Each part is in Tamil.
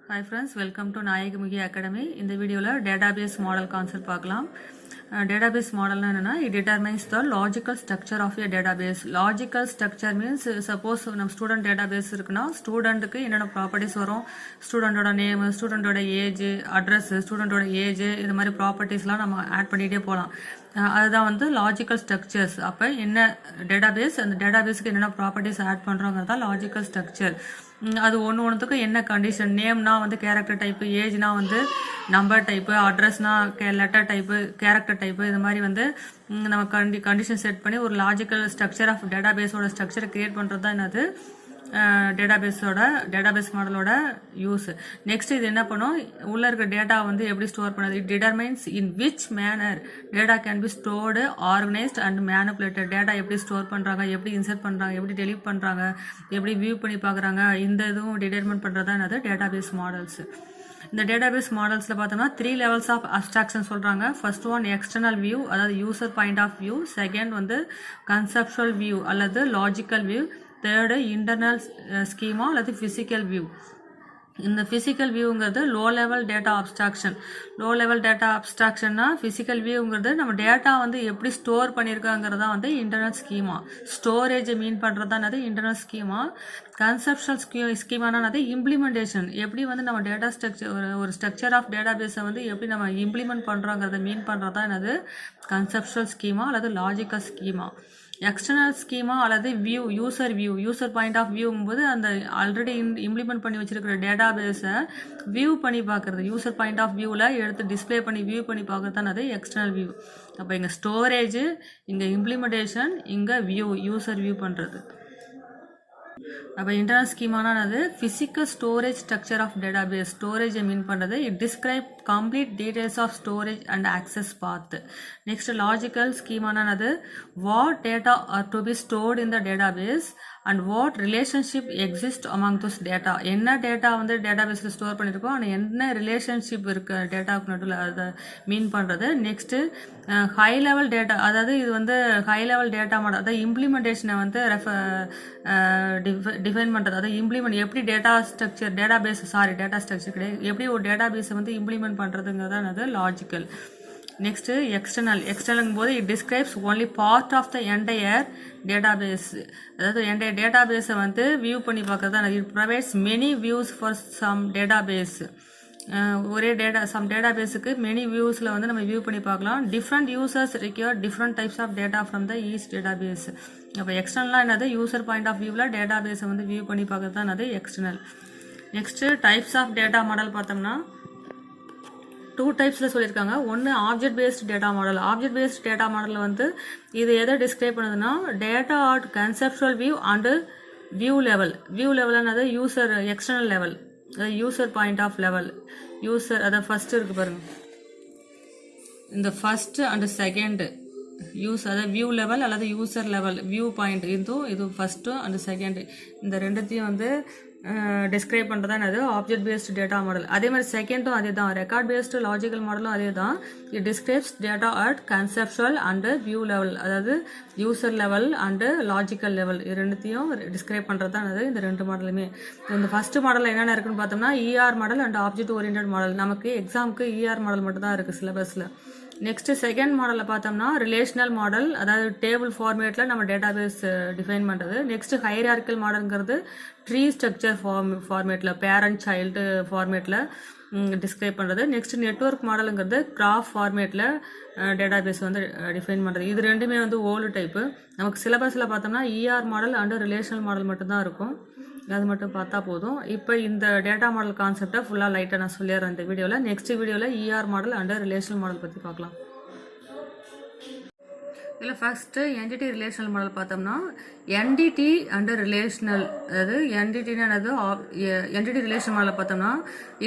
Hi friends, welcome to Nayagamugi Academy. In the video database model concept பார்க்கலாம். Database model என்னன்னா it determines the logical structure of a database. Logical structure means suppose நம்ம student database இருக்குன்னா ஸ்டூடெண்ட்டுக்கு என்னென்ன ப்ராப்பர்ட்டிஸ் வரும், ஸ்டூடெண்டோட நேம், ஸ்டூடெண்டோட ஏஜ், அட்ரஸ், ஸ்டூடெண்டோட ஏஜ், இது மாதிரி ப்ராப்பர்ட்டிஸ்லாம் நம்ம ஆட் பண்ணிகிட்டே போகலாம். அதுதான் வந்து லாஜிக்கல் ஸ்ட்ரக்சர்ஸ். அப்போ என்ன டேட்டாபேஸ், அந்த டேட்டாபேஸ்க்கு என்னென்ன ப்ராப்பர்ட்டிஸ் ஆட் பண்ணுறோங்கிறது தான் லாஜிக்கல் ஸ்ட்ரக்சர். அது ஒன்றுத்துக்கும் என்ன கண்டிஷன், நேம்னா வந்து கேரக்டர் டைப்பு, ஏஜ்னா வந்து நம்பர் டைப்பு, அட்ரஸ்னா லெட்டர் டைப்பு, கேரக்டர் டைப்பு, இது மாதிரி வந்து நம்ம கண்டிஷன் செட் பண்ணி ஒரு லாஜிக்கல் ஸ்ட்ரக்சர் ஆஃப் டேட்டாபேஸோட ஸ்ட்ரக்சரை கிரியேட் பண்ணுறது தான் என்னது டேட்டாபேஸ் மாடலோட யூஸ். நெக்ஸ்ட் இது என்ன பண்ணும், உள்ள இருக்க டேட்டா வந்து எப்படி ஸ்டோர் பண்ணுது, it determines in which manner data can be stored, organised and manipulated. Data எப்படி ஸ்டோர் பண்ணுறாங்க, எப்படி இன்சர்ட் பண்ணுறாங்க, எப்படி டெலீட் பண்ணுறாங்க, எப்படி வியூ பண்ணி பார்க்குறாங்க, இந்த இதுவும் டிட்டர்மைன் பண்ணுறது தான் என்னது டேட்டாபேஸ் மாடல்ஸ். இந்த டேட்டாபேஸ் மாடல்ஸில் பார்த்தோம்னா 3 levels ஆஃப் அப்ஸ்ட்ராக்ஷன் சொல்கிறாங்க. ஃபர்ஸ்ட் ஒன் எக்ஸ்டர்னல் வியூ, அதாவது user point of view. Second வந்து கன்செப்சுவல் வியூ அல்லது logical view. Third internal schema அல்லது ஃபிசிக்கல் வியூ. இந்த ஃபிசிக்கல் வியூங்கிறது low level data abstraction. Low level data அப்ஸ்ட்ராக்ஷன்னா ஃபிசிக்கல் வியூங்கிறது நம்ம டேட்டா வந்து எப்படி ஸ்டோர் பண்ணியிருக்காங்கிறதா வந்து இன்டர்னல் ஸ்கீமா. ஸ்டோரேஜை மீன் பண்ணுறது தான் அது இன்டர்னல் ஸ்கீமா. கன்செப்ஷுவல் ஸ்கீமானது இம்ப்ளிமெண்டேஷன், எப்படி வந்து நம்ம டேட்டா ஸ்ட்ரக்சர் ஒரு ஸ்ட்ரக்சர் ஆஃப் டேட்டா பேஸை வந்து எப்படி நம்ம இம்ப்ளிமெண்ட் பண்ணுறோங்கிறத மீன் பண்ணுறது தான் என்னது கன்செப்ஷுவல் ஸ்கீமா அல்லது லாஜிக்கல் ஸ்கீமா. எக்ஸ்டர்னல் ஸ்கீமா அல்லது வியூ, யூசர் பாயிண்ட் ஆஃப் வியூங்கும்போது அந்த ஆல்ரெடி இம்ப்ளிமெண்ட் பண்ணி வச்சிருக்கிற டேட்டா பேஸை வியூ பண்ணி பார்க்குறது, யூசர் பாயிண்ட் ஆஃப் வியூவில் எடுத்து டிஸ்பிளே பண்ணி வியூ பண்ணி பார்க்குறது தான் அது எக்ஸ்டர்னல் வியூ. அப்போ இங்கே ஸ்டோரேஜ், இங்கே இம்ப்ளிமெண்டேஷன், இங்கே வியூ, யூசர் வியூ பண்ணுறது. அப்போ இன்டர்னல் ஸ்கீமானா அது physical storage structure of database. ஸ்டோரேஜை மீன் பண்ணுறது, it describe complete details of storage and access path. Next logical ஸ்கீமானா அது what data are to be stored in the database and what relationship exist among those data. என்ன டேட்டா வந்து டேட்டாபேஸில் ஸ்டோர் பண்ணியிருக்கோம், ஆனால் என்ன ரிலேஷன்ஷிப் இருக்கு டேட்டாவுக்கு நடுவில், அதை மீன் பண்ணுறது. நெக்ஸ்ட்டு ஹை லெவல் டேட்டா, அதாவது இது வந்து ஹை லெவல் டேட்டா மாடல், அதாவது இம்ப்ளிமெண்டேஷனை வந்து டிஃபைன் பண்ணுறது. அதாவது இம்ப்ளிமெண்ட் எப்படி டேட்டா ஸ்ட்ரக்சர் கிடையாது, எப்படி ஒரு டேட்டா பேஸை வந்து இம்ப்ளிமெண்ட் பண்ணுறதுங்கிறது அது லாஜிக்கல். நெக்ஸ்ட்டு எக்ஸ்டர்னல் போது it describes only part of the entire database. அதாவது என்டையர் டேட்டாபேஸை வந்து வியூ பண்ணி பார்க்கறது தான். It provides many views for some database. ஒரே சம் டேட்டாபேஸுக்கு மெனி வியூஸில் வந்து நம்ம வியூ பண்ணி பார்க்கலாம். Different users require different types of data from the each database. அப்போ எக்ஸ்டர்னலாக என்னது யூசர் பாயிண்ட் ஆஃப் வியூவில் டேட்டாபேஸை வந்து வியூ பண்ணி பார்க்கறது தான் அது external. Next types of data model பார்த்தோம்னா 2 டைப்ஸில் சொல்லியிருக்காங்க. ஒன்று object based data model. Object based data மாடலில் வந்து இது எதை டிஸ்கிரைப் பண்ணுதுன்னா data at conceptual view and view லெவல்னது user external level, user point of level. User அதை ஃபர்ஸ்ட் இருக்கு பாருங்க, இந்த ஃபர்ஸ்ட் அண்ட் செகண்ட் அதாவது வியூ லெவல் அல்லது யூசர் லெவல் வியூ பாயிண்ட், இது ஃபர்ஸ்ட் அண்ட் செகண்ட், இந்த ரெண்டுத்தையும் வந்து டிஸ்கிரைப் பண்ணுறது தான் அது ஆப்ஜெக்ட் பேஸ்ட் டேட்டா மாடல். அதே மாதிரி செகண்டும் அதே தான், ரெக்கார்ட் பேஸ்டு லாஜிக்கல் மாடலும் அதே தான். It describes data at conceptual and view level, அதாவது user level and logical level, இது ரெண்டுத்தையும் டிஸ்கிரைப் பண்ணுறது தான் அது இந்த 2 மாடலுமே. இந்த ஃபர்ஸ்ட் மாடலில் என்னென்ன இருக்குன்னு பார்த்தோம்னா ER model and object oriented model. நமக்கு எக்ஸாமுக்கு இஆர் மாடல் மட்டும் தான் இருக்குது சிலபஸில். நெக்ஸ்ட் செகண்ட் மாடலில் பார்த்தோம்னா ரிலேஷனல் மாடல், அதாவது டேபிள் ஃபார்மேட்டில் நம்ம டேட்டாபேஸ் டிஃபைன் பண்ணுறது. நெக்ஸ்ட் ஹைரார்க்கியல் மாடல்ங்கிறது ட்ரீ ஸ்ட்ரக்சர் ஃபார்மேட்டில் பேரண்ட் சைல்டு ஃபார்மேட்டில் டிஸ்கிரைப் பண்ணுறது. நெக்ஸ்ட் நெட்வொர்க் மாடலுங்கிறது கிராஃப் ஃபார்மேட்டில் டேட்டாபேஸ் வந்து டிஃபைன் பண்ணுறது. இது ரெண்டுமே வந்து ஓல்டு டைப்பு. நமக்கு சிலபஸில் பார்த்தோம்னா ER model and relational model மட்டும்தான் இருக்கும், அது மட்டும் பார்த்தா போதும். இப்போ இந்த டேட்டா மாடல் கான்செப்டை ஃபுல்லாக லைட்டாக நான் சொல்லிடுறேன் இந்த வீடியோவில். நெக்ஸ்ட் வீடியோவில் ER model and relational model பற்றி பார்க்கலாம். இதில் ஃபர்ஸ்ட்டு என்டிட்டி ரிலேஷனல் மாடல் பார்த்தோம்னா என்டிட்டி அண்ட் ரிலேஷனல், அதாவது என்டிட்டி ரிலேஷனல் மாடல் பார்த்தோம்னா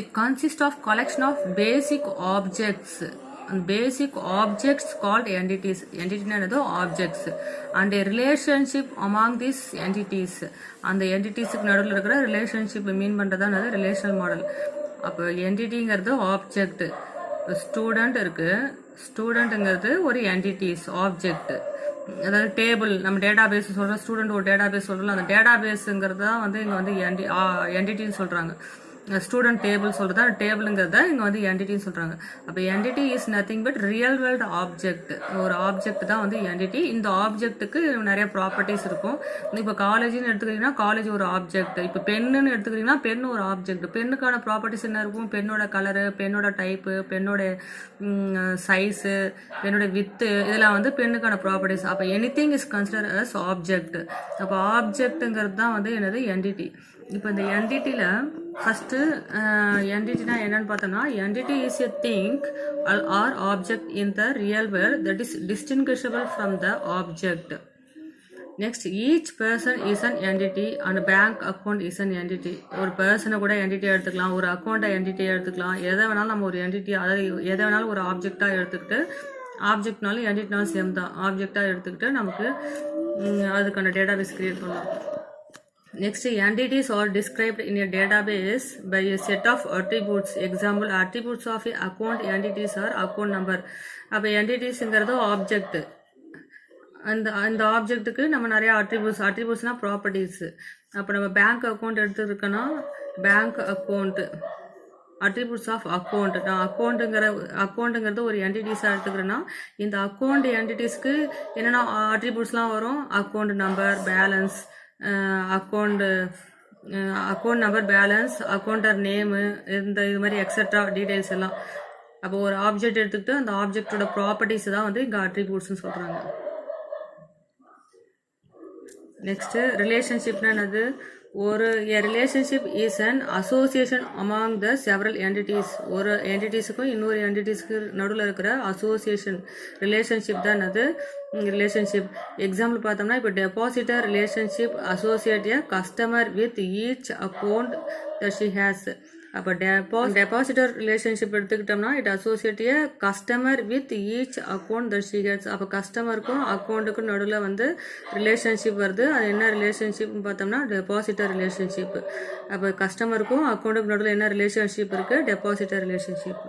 it consist of collection of basic objects and basic objects called entities. Entity என்னது objects and a relationship among these entities. அந்த entities-க்கு நடுவில் இருக்கிற relationship மீன் பண்ணுறது தான் ரிலேஷனல் மாடல். அப்போ என்டிட்டிங்கிறது ஆப்ஜெக்ட், ஸ்டூடெண்ட் இருக்கு, ஸ்டூடெண்ட்டுங்கிறது ஒரு என்டிட்டிஸ் ஆப்ஜெக்ட். அதாவது டேபிள் நம்ம டேட்டா பேஸ் சொல்கிறோம், ஸ்டூடெண்ட் ஒரு டேட்டா பேஸ் சொல்கிறோம், அந்த டேட்டா பேஸுங்கிறது தான் வந்து இங்கே வந்து என்டிட்டின்னு சொல்கிறாங்க. ஸ்டூடெண்ட் டேபிள் சொல்கிறது அந்த டேபிளுங்கிறத இங்கே வந்து என்டிட்டின்னு சொல்கிறாங்க. அப்போ entity is nothing but real world object. ஒரு ஆப்ஜெக்ட் தான் வந்து என்டிட்டி. இந்த ஆப்ஜெக்ட்டுக்கு நிறைய ப்ராப்பர்ட்டிஸ் இருக்கும். இப்போ காலேஜ்னு எடுத்துக்கிட்டிங்கன்னா காலேஜ் ஒரு ஆப்ஜெக்ட். இப்போ பெண்ணுன்னு எடுத்துக்கிட்டிங்கன்னா பெண் ஒரு ஆப்ஜெக்ட். பெண்ணுக்கான ப்ராப்பர்ட்டிஸ் என்ன இருக்கும்? பெண்ணோட கலரு, பெண்ணோட டைப்பு, பெண்ணோட சைஸு, பெண்ணோட வித்து, இதெல்லாம் வந்து பெண்ணுக்கான ப்ராப்பர்ட்டிஸ். அப்போ anything is consider as object. அப்போ ஆப்ஜெக்ட்டுங்கிறது தான் வந்து என்னது என்டிட்டி. இப்போ இந்த என்டிட்டியில் ஃபஸ்ட்டு என்டிட்டினா என்னன்னு பார்த்தோம்னா entity is a thing or object in the real world that is distinguishable from the object. Next each person is an entity and bank account is an entity. ஒரு பர்சனை கூட என்டிட்டியாக எடுத்துக்கலாம், ஒரு அக்கௌண்ட்டை என்டிட்டியாக எடுத்துக்கலாம், எதை வேணாலும் நம்ம ஒரு என்டிட்டி, அதாவது எதை வேணாலும் ஒரு ஆப்ஜெக்டாக எடுத்துக்கிட்டு, ஆப்ஜெக்ட்னாலும் என்டிட்டினாலும் சேம் தான், ஆப்ஜெக்டாக எடுத்துக்கிட்டு நமக்கு அதுக்கான டேட்டாபேஸ் கிரியேட் பண்ணலாம். Next, entities are described in a database by a set of attributes. Example, attributes of a account entities are account number. அப்போ என்டிட்டிஸ்ங்கிறது ஆப்ஜெக்ட். அந்த ஆப்ஜெக்ட்டுக்கு நம்ம நிறைய அட்ரிபியூட்ஸ்னா ப்ராப்பர்ட்டிஸ். அப்போ நம்ம பேங்க் அக்கௌண்ட் எடுத்துருக்கோன்னா bank account attributes of account. நான் அக்கௌண்ட்டுங்கிறது ஒரு என்டிட்டிஸாக எடுத்துக்கிறேன்னா இந்த அக்கௌண்ட் என்டிட்டிஸ்க்கு என்னென்ன அட்ரிபியூட்ஸ்லாம் வரும்? Account number, balance, account number, balance, அக்கௌண்டர் நேமு, இது மாதிரி எக்ஸட்ரா டீட்டெயில்ஸ் எல்லாம். அப்போ ஒரு ஆப்ஜெக்ட் எடுத்துக்கிட்டு அந்த ஆப்ஜெக்டோட ப்ராப்பர்ட்டிஸ் தான் வந்து இங்கே அட்ரிபியூட்ஸ்னு சொல்கிறாங்க. நெக்ஸ்ட்டு ரிலேஷன்ஷிப்னா என்னது? ஒரு relationship is an association among the several entities. ஒரு என்டிட்டிஸுக்கும் இன்னொரு என்டிட்டிஸ்க்கு நடுவில் இருக்கிற அசோசியேஷன் ரிலேஷன்ஷிப் தான் அது ரிலேஷன்ஷிப். எக்ஸாம்பிள் பார்த்தோம்னா இப்போ depositor relationship associate a customer with each account that she has. அப்போ டெபாசிட்டர் ரிலேஷன்ஷிப் எடுத்துக்கிட்டோம்னா it associate a customer with each account that she has. அப்போ கஸ்டமருக்கும் அக்கௌண்ட்டுக்கும் நடுவில் வந்து ரிலேஷன்ஷிப் வருது. அது என்ன ரிலேஷன்ஷிப்னு பார்த்தோம்னா டெபாசிட்டர் ரிலேஷன்ஷிப். அப்போ கஸ்டமருக்கும் அக்கௌண்ட்டுக்கு நடுவில் என்ன ரிலேஷன்ஷிப் இருக்குது? Depositor relationship.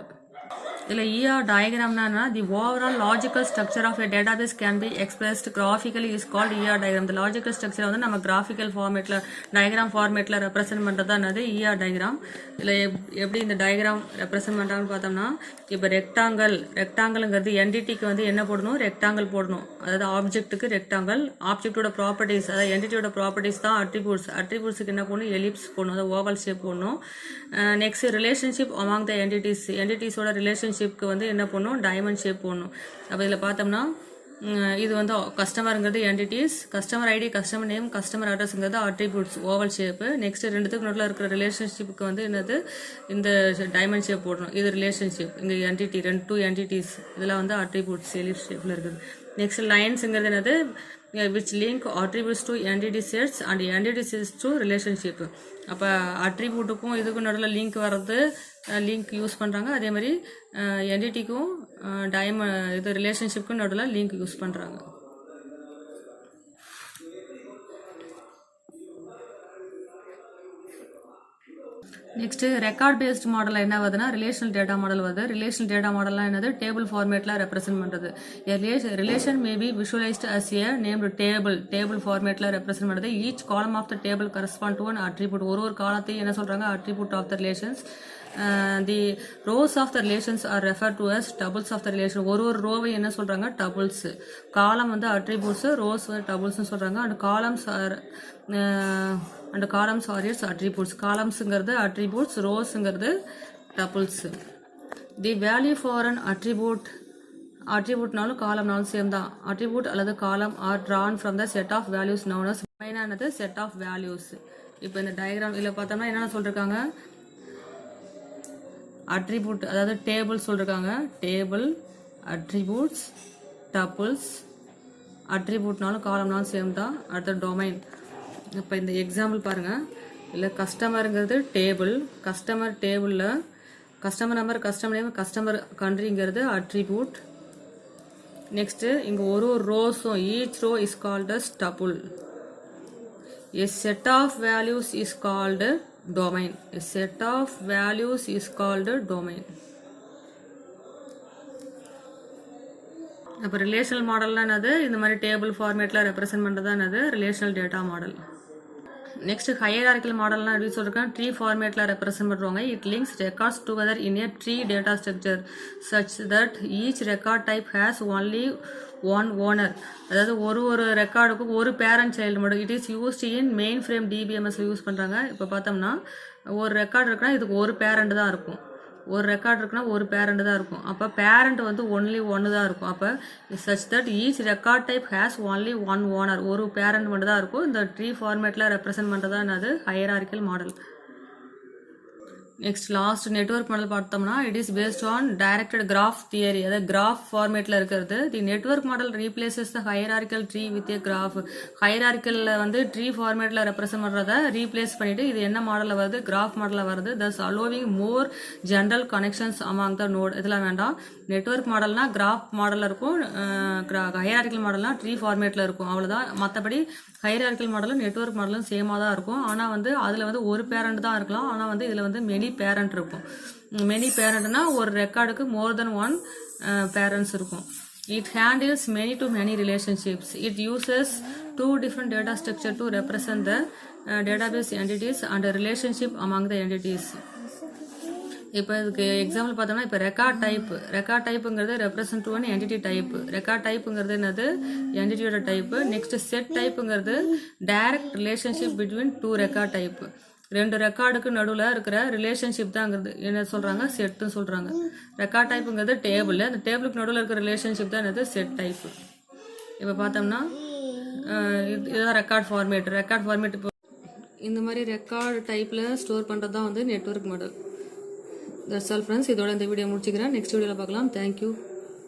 இதில் ER டயக்ராம்னா the overall logical structure of a database can be expressed graphically is called ER diagram. இந்த லாஜிக்கல் ஸ்ட்ரக்சரை வந்து நம்ம கிராஃபிக்கல் ஃபார்மேட்டில் டயக்ராம் ஃபார்மேட்டில் ரெப்ரசென்ட் பண்ணுறது தான் என்னது ER டயக்ராம். இதில் எப்படி இந்த டயக்ராம் ரெப்ரசென்ட் பண்ணுறாங்கன்னு பார்த்தோம்னா இப்போ ரெக்டாங்கல்ங்கிறது என்டிட்டிக்கு வந்து என்ன போடணும்? ரெக்டாங்கல் போடணும். அதாவது ஆப்ஜெக்ட்டுக்கு ரெக்டாங்கல், ஆப்ஜெக்டோட ப்ராப்பர்ட்டிஸ் அதாவது என்டிட்டியோட ப்ராப்பர்ட்டிஸ் தான் அட்ரிபியூட்ஸுக்கு என்ன போடணும்? எலிப்ஸ் போடணும், அதாவது ஓவல் ஷேப் போடணும். நெக்ஸ்ட் ரிலேஷன்ஷிப் அமாங் த என்டிட்டிஸோட ரிலேஷன்ஷிப்க்கு வந்து என்ன பண்ணணும்? டைமண்ட் ஷேப் போடணும். அப்போ இதில் பார்த்தோம்னா இது வந்து கஸ்டமருங்கிறது entities, customer ID, customer name, customer அட்ரஸ்ங்கிறது அட்ரிபியூட்ஸ் ஓவல் ஷேப்பு. நெக்ஸ்ட் ரெண்டுத்துக்கு நடுவில் இருக்கிற ரிலேஷன்ஷிப்புக்கு வந்து என்னது? இந்த டைமண்ட் ஷேப் போடணும். இது ரிலேஷன்ஷிப். இங்கே என்டிட்டி, டூ என்டிட்டிஸ், இதெல்லாம் வந்து அட்ரிபியூட்ஸ் எலிப்ஸ் ஷேப்பில் இருக்குது. நெக்ஸ்ட் லைன்ஸுங்கிறது என்னது? which link attributes to entity sets and entity sets to relationship. அப்போ அட்ரிபியூட்டுக்கும் இதுக்கும் நடுவில் லிங்க் வர்றது லிங்க் யூஸ் பண்ணுறாங்க. அதே மாதிரி என்டிட்டிக்கும் இது ரிலேஷன்ஷிப்புக்கும் நடுவில் லிங்க் யூஸ் பண்ணுறாங்க. நெக்ஸ்ட் ரெக்கார்ட் பேஸ்ட் மாடல் என்ன வருதுன்னா ரிலேஷனல் டேட்டா மாடல் வருது. ரிலேஷனல் டேட்டா மாடல்லாம் என்னது? டேபிள் ஃபார்மேட்டில் ரெப்ரசென்ட் பண்ணுறது. Relation may be visualised as a named table ஃபார்மேட்டில் ரெப்ரசென்ட் பண்ணுறது. Each column of the table correspond to an attribute. ஒரு காலத்தையும் என்ன சொல்கிறாங்க? Attribute of the relations. The rows of the relations are refer to as tuples of the relation. ஒரு ரோவை என்ன சொல்கிறாங்க? டபுள்ஸ். காலம் வந்து அட்ரிபியூட்ஸு, ரோஸ் டபுள்ஸ்னு சொல்கிறாங்க. And columns are its attributes. காலம்ஸுங்கிறது அட்ரிபியூட்ஸ், ரோஸுங்கிறது tuples. The value for an அட்ரிபியூட்னாலும் காலம்னாலும் சேம் தான். அட்ரிபியூட் அல்லது column are drawn from the set of values known as மெயினானது செட் ஆஃப் வேல்யூஸ். இப்போ இந்த டயக்ராம் இதில் பார்த்தோம்னா என்னென்ன சொல்லியிருக்காங்க? அட்ரிபியூட் அதாவது டேபிள் சொல்லியிருக்காங்க. Table, attributes, tuples. அட்ரிபியூட்னாலும் காலம்னாலும் சேம் தான். அடுத்த டொமைன். இப்போ இந்த எக்ஸாம்பிள் பாருங்கள். இல்லை கஸ்டமருங்கிறது டேபிள். கஸ்டமர் டேபிளில் customer number, customer name, customer கண்ட்ரிங்கிறது அட்ரிபியூட். நெக்ஸ்ட்டு இங்கே ஒரு ரோஸும் each row is called as tuple. A set of values is called domain. A set of values is called domain. அப்போ ரிலேஷனல் மாடல்லாம் என்னது? இந்த மாதிரி டேபிள் ஃபார்மேட்டில் ரெப்ரசென்ட் பண்ணுறது தான் என்னது? Relational data model. Next hierarchical மாடல்லாம் எப்படி சொல்லிருக்கேன், ட்ரீ ஃபார்மேட்டில் ரெப்ரசென்ட் பண்ணுவாங்க. It links records together in a tree data structure such that each record type has only one owner. அதாவது ஒரு ரெக்கார்டுக்கும் ஒரு பேரண்ட் சைல்டு மட்டும். It is used in mainframe டிபிஎம்எஸ்ல யூஸ் பண்ணுறாங்க. இப்போ பார்த்தோம்னா ஒரு ரெக்கார்டு இருக்குன்னா இதுக்கு ஒரு பேரண்ட் தான் இருக்கும். ஒரு ரெக்கார்ட் இருக்குன்னா ஒரு பேரண்ட் தான் இருக்கும். அப்போ பேரண்ட் வந்து ஒன்லி ஒன்று தான் இருக்கும். அப்போ such that each record type has only one owner. ஒரு பேரண்ட் மட்டும் தான் இருக்கும். இந்த ட்ரீ ஃபார்மேட்டில் ரெப்ரசென்ட் பண்ணுறதா என்னது hierarchical model. Next last network model பார்த்தோம்னா it is based on directed graph theory. அதாவது கிராஃப் ஃபார்மேட்டில் இருக்கிறது. The network model replaces the hierarchical tree with a graph. ஹையரார்கிக்கலில் வந்து ட்ரீ ஃபார்மேட்டில் ரெப்ரசென்ட் பண்ணுறத ரீப்ளேஸ் பண்ணிட்டு இது என்ன மாடலில் வருது, கிராஃப் மாடலில் வருது. Thus allowing more general connections among the node. இதெல்லாம் வேண்டாம். நெட்வொர்க் மாடல்னா கிராஃப் மாடலில் இருக்கும், ஹையரார்கிக்கல் மாடல்னா ட்ரீ ஃபார்மேட்டில் இருக்கும். அவ்வளோதான். மற்றபடி ஹையரார்கிக்கல் மாடலும் நெட்வொர்க் மாடலும் சேமாக தான் இருக்கும். ஆனால் வந்து அதில் வந்து ஒரு பேரண்ட் தான் இருக்கலாம். ஆனால் வந்து இதில் வந்து மெனி பேரண்ட் இருக்கும். மெனி பேரண்ட்னா ஒரு ரெக்கார்டுக்கு மோர் தென் ஒன் பேரண்ட்ஸ் இருக்கும். It handles many to many relationships. It uses two different data structure to represent the database entities and a relationship among the entities. இப்போ இதுக்கு எக்ஸாம்பிள் பார்த்தோம்னா இப்போ ரெக்கார்ட் டைப்புங்கிறது represent to one entity type. Record டைப்புங்கிறது என்னது, என்டிட்டியோட டைப்பு. நெக்ஸ்ட் செட் டைப்புங்கிறது direct relationship between two record type. ரெண்டு ரெக்கார்டுக்கு நடுவில் இருக்கிற ரிலேஷன்ஷிப் தாங்கிறது என்ன சொல்கிறாங்க, செட்டுன்னு சொல்கிறாங்க. ரெக்கார்ட் டைப்புங்கிறது டேபிள். அந்த டேபிளுக்கு நடுவில் இருக்கிற ரிலேஷன்ஷிப் தான் என்னது, செட் டைப்பு. இப்போ பார்த்தோம்னா இதுதான் ரெக்கார்ட் ஃபார்மேட். இப்போ இந்த மாதிரி ரெக்கார்டு டைப்பில் ஸ்டோர் பண்ணுறது தான் வந்து network model. That's all friends. இதோட இந்த வீடியோ முடிச்சுக்கிறேன். நெக்ஸ்ட் வீடியோவில் பார்க்கலாம். தேங்க்யூ.